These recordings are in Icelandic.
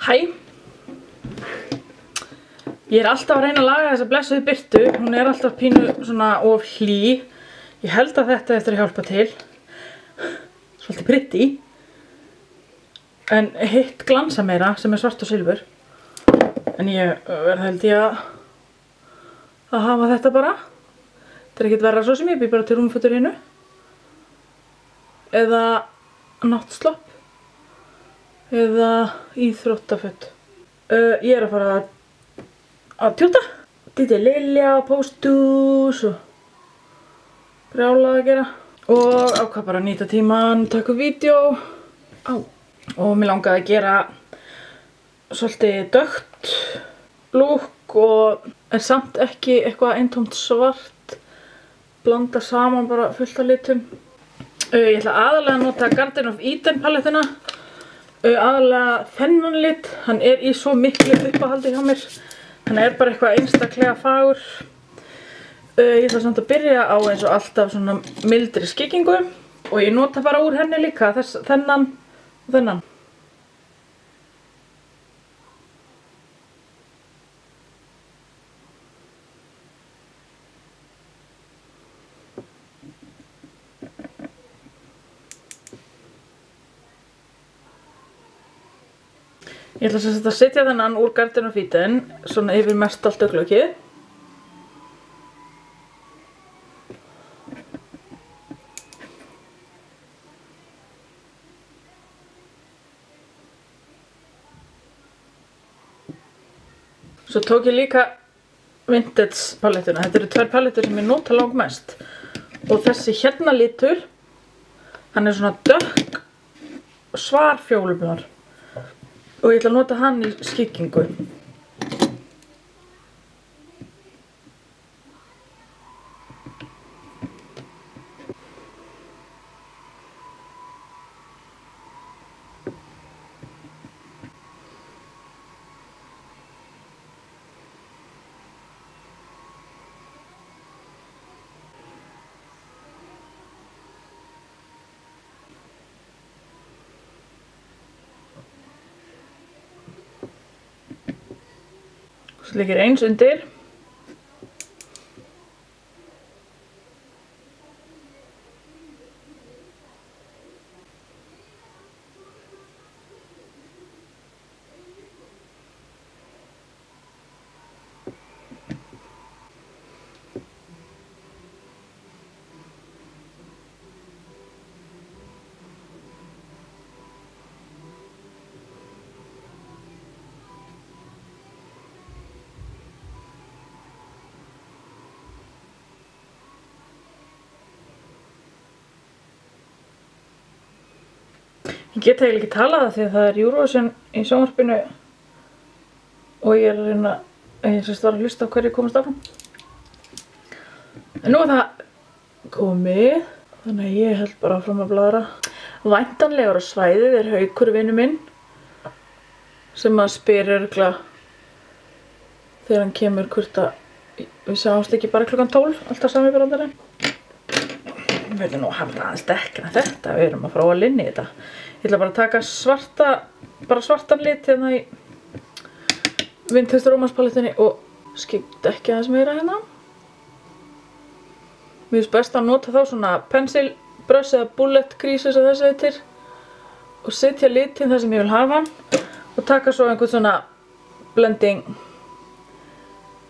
Hæ. Ég alltaf að reyna að laga þessa blessuðu birtu. Hún alltaf pínu svona of hlý. Ég held að þetta eftir að hjálpa til. Svolítið pretty. En hitt glansa meira sem svart og silfur. En ég held ég að hafa þetta bara. Þetta ekkert verra svo sem ég bý bara til rúmfötur hinnu. Eða náttslopp. Eða íþróttaföt. Ég að fara að tjóta. Þetta Lilja, póstús og brjálað að gera. Og ákvað bara að nýta tíman, taka vídeo. Og mér langaði að gera svolítið dökkt lúk og samt ekki eitthvað eintómt svart. Blanda saman bara fullt af litum. Ég ætla aðalega að nota Garden of Eden palettina. Aðalega þennan lit, hann í svo miklu uppahaldi hjá mér. Hann bara eitthvað einstaklega fagur. Ég ætla samt að byrja á eins og alltaf svona mildri skikkingu. Og ég nota bara úr henni líka, þennan og þennan. Ég ætla sem sagt að setja þennan úr Garden of Eden, svona yfir mest allt augnlokið. Svo tók ég líka Vintage palettuna. Þetta eru tvær palettur sem ég nota langmest. Og þessi hérna litur, hann svona dökk svar fjólublár. Og ég ætla að nota hann í skikkingu. Svo liggur eins undir. Ég get eiginlega ekki talað það því að það Eurovision í sjónvarpinu og ég að reyna, ég var að hlusta á hverju komast áfram. En nú það komið, þannig að ég held bara áfram að bladra. Væntanlegur á svæðið Haukur vinur minn sem að spyr örugglega þegar hann kemur hvort að við sjáumst ekki bara klukkan 12, alltaf sami brandarinn. Við verðum nú að hafa aðeins dekkina þetta, við erum að fara á að linni þetta. Ég ætla bara að taka svartan lit hérna í Vintage Romance palettinni og skipta ekki aðeins meira hérna. Mér finnst best að nota þá svona pencil brush eða bullet crease eins og þessi heitir og setja litin þar sem ég vil hafa hann og taka svo einhvern svona blending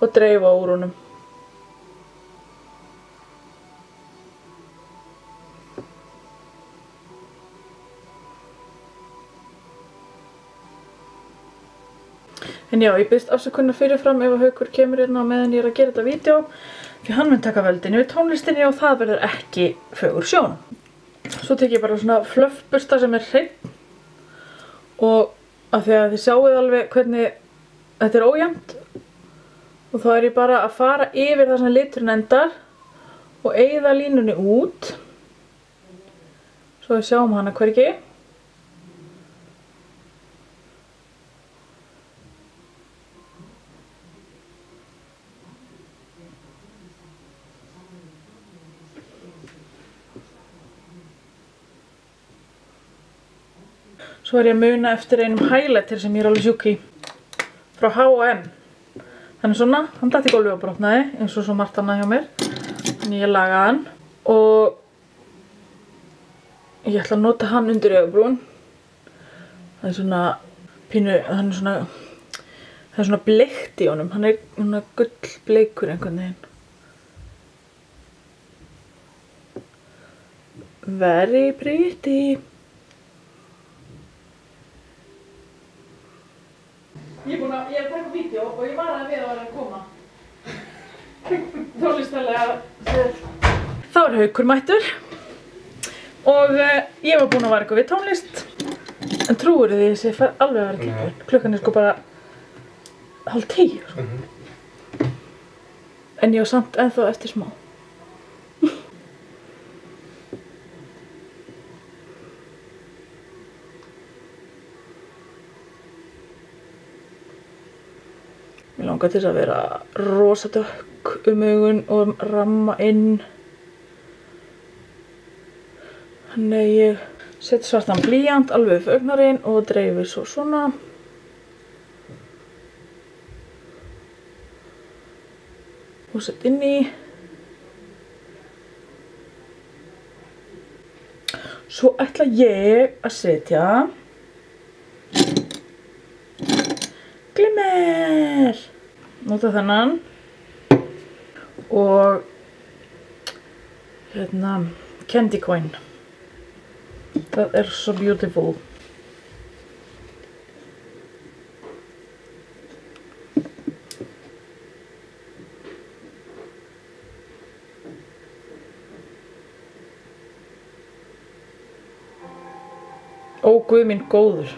og dreifa úr honum. En já, ég biðst afsökunar fyrirfram ef að Haukur kemur hérna á meðan ég að gera þetta vídeo því hann mun taka völdin yfir tónlistinni og það verður ekki fögur sjón. Svo tek ég bara svona fluffbursta sem hreinn og af því að þið sjáuð alveg hvernig þetta ójafnt og þá ég bara að fara yfir það sem liturinn endar og eyða línunni út svo við sjáum hana hvergi. Svo er ég að muna eftir einum highlighter sem ég er alveg sjúk í. Frá H&M. Þannig svona, hann datt í gólfið og brotnaði, eins og svo margt annað hjá mér. Þannig ég lagaði hann. Og ég ætla að nota hann undir augabrún. Það er svona pínu, það er svona bleikt í honum. Hann er gullbleikur einhvern veginn. Very pretty. Ég er að taka vídeo og ég varaði við að vera að koma. Tónlistalega. Þá er Haukur mættur. Og ég var búin að vara eitthvað við tónlist. En trúir þið þessi fer alveg að vera tilbúin. Klukkan er sko bara 9:30. Sko. En ég á samt ennþá eftir smá. Mér langar til að vera rosa dökk augun og ramma inn. Þannig ég set svartan blýant alveg upp augnarinn og dreifir svo svona. Og set inn í. Svo ætla ég að setja glimmer. Nota þennan. Og candy coin. Það er svo beautiful. Ó, guð minn góður.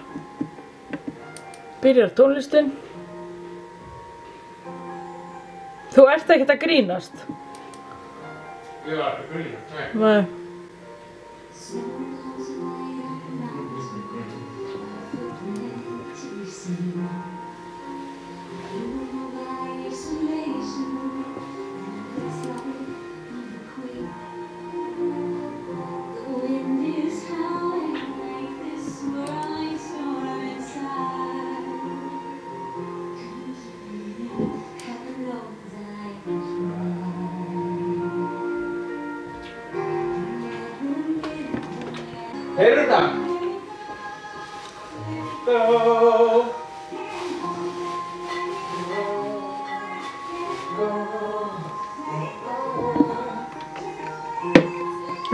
Byrjar tónlistin. Þú ert ekkert að grínast. Ég var ekki að grínast, nei. Nei. Heyrðu það?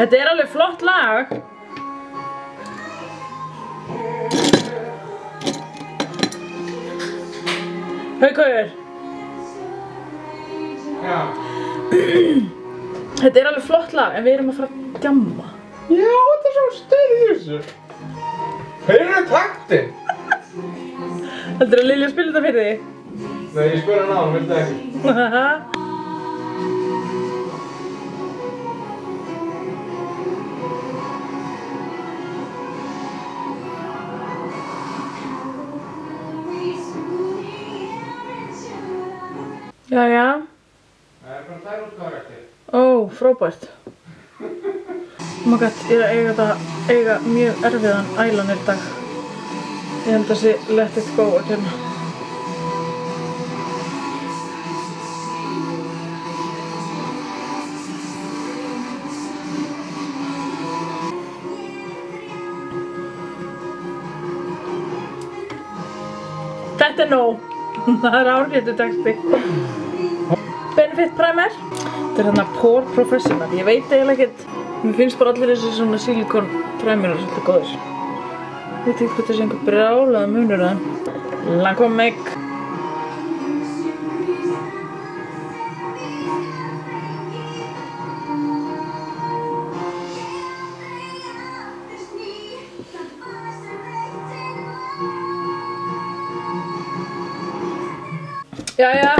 Þetta er alveg flott lag. Haukur. Já. Þetta er alveg flott lag, en við erum að fara að djamma. Já, þetta er svo stuð í þessu. Heyrðu taktinn? Heldur að Lilja spila þetta fyrir þig? Nei, ég spyr hann á hann, vildi ekki. Jæja. Það er bara þær útgáður eftir. Ó, frábært. Oh my god, ég er að eiga mjög erfiðan eyeliner í dag. Ég held að sé let it go að kemna. Þetta er nóg. Það er árgættu texti. Benefit Primer. Þetta er hérna Pore Professional. Ég veit eiginlega ekkert. Mér finnst bara allir þessi svona silikon primerar svolítið góðir. Ég veit ekki hvað þessi einhver brjálaða munur það. Lancome Make. Jæja.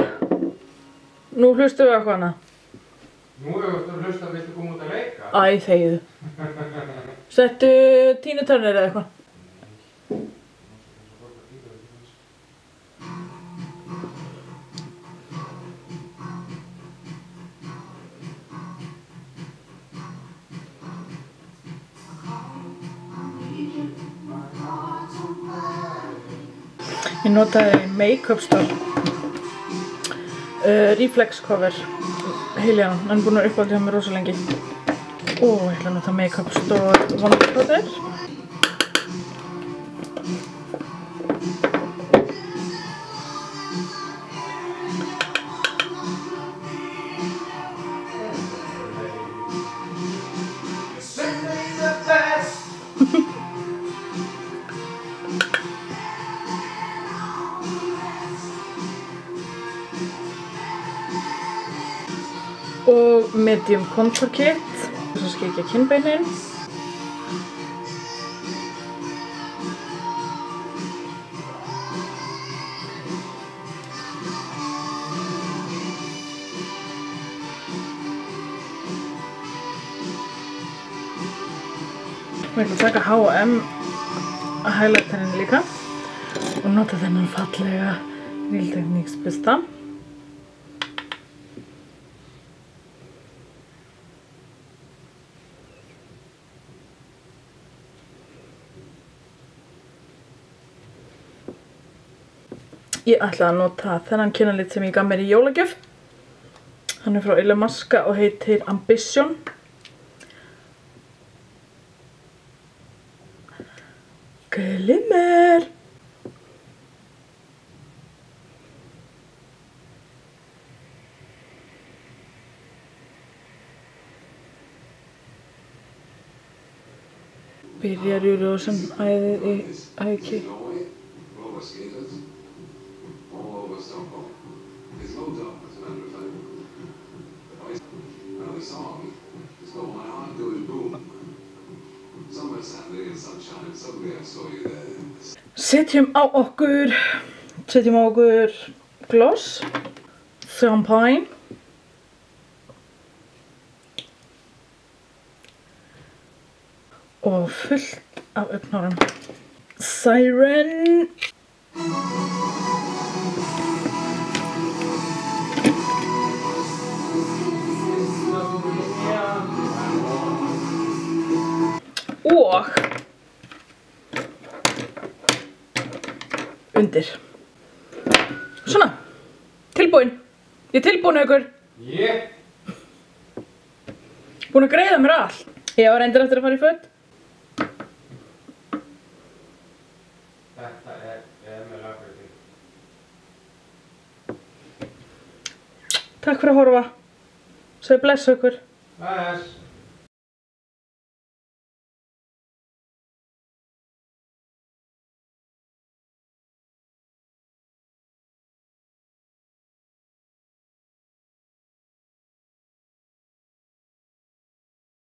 Nú hlustum við á hana. Nú hefur þú hlust að viltu koma út að leika? Æ, þegiðu. Settu Tina Turner eða eitthvað. Ég notaði Make-up Store Reflex Cover Heiljan, hann er búinn að uppáhaldi hjá mér rosa lengi. Og ég ætla að nota Make-up Store vondarpróter. Og medium contour kit, þess að skikja kinnbeinin. Við ætlum að taka H&M highlighterinn líka og nota þennan fallega Real Techniques bursta. Ég ætla að nota þennan kynnalit sem ég gaf mér í jólagjöf. Hann er frá Illamasqua og heitir Ambition. Glimmer! Byrjar í rosan æðið í æki. Setjum á okkur gloss, champagne og fullt af augnhárum. Siren. Og undir. Svona, tilbúin. Ég er tilbúin ykkur. Búin að greiða mér allt. Ég var reyndir eftir að fara í föt. Þetta með lagfræði. Takk fyrir að horfa. Segðu bless ykkur. Bless.